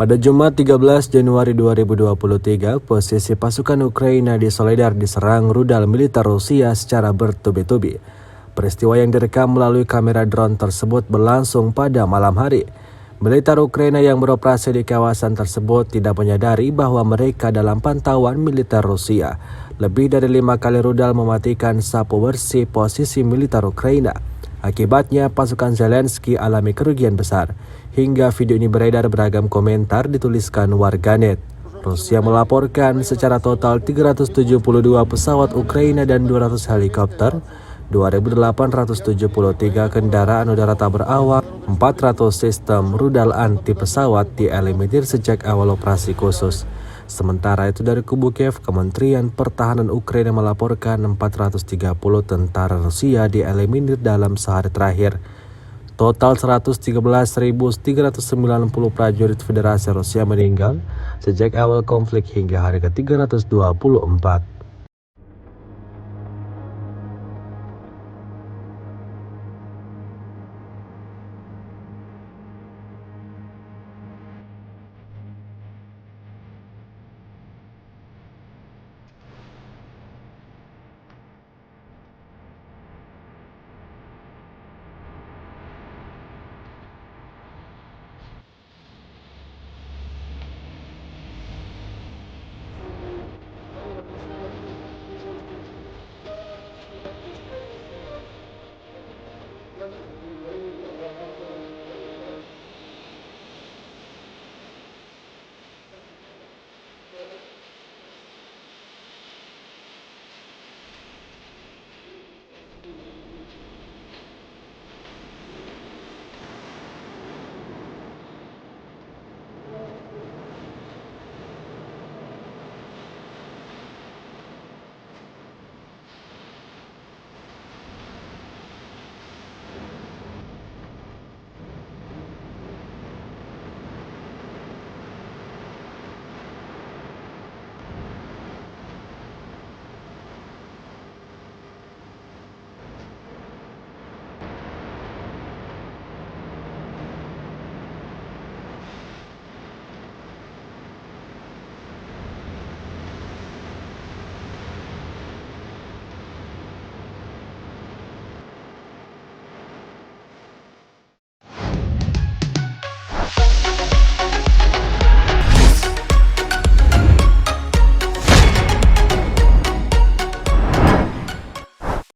Pada Jumat 13 Januari 2023, posisi pasukan Ukraina di Soledar diserang rudal militer Rusia secara bertubi-tubi. Peristiwa yang direkam melalui kamera drone tersebut berlangsung pada malam hari. Militer Ukraina yang beroperasi di kawasan tersebut tidak menyadari bahwa mereka dalam pantauan militer Rusia. Lebih dari 5 kali rudal mematikan sapu bersih posisi militer Ukraina. Akibatnya pasukan Zelensky alami kerugian besar. Hingga video ini beredar, beragam komentar dituliskan warganet. Rusia melaporkan secara total 372 pesawat Ukraina dan 200 helikopter, 2.873 kendaraan udara tak berawak, 400 sistem rudal anti pesawat dieliminir sejak awal operasi khusus. Sementara itu dari kubu Kiev, Kementerian Pertahanan Ukraina melaporkan 430 tentara Rusia dieliminir dalam sehari terakhir. Total 113.390 prajurit Federasi Rusia meninggal sejak awal konflik hingga hari ke-324.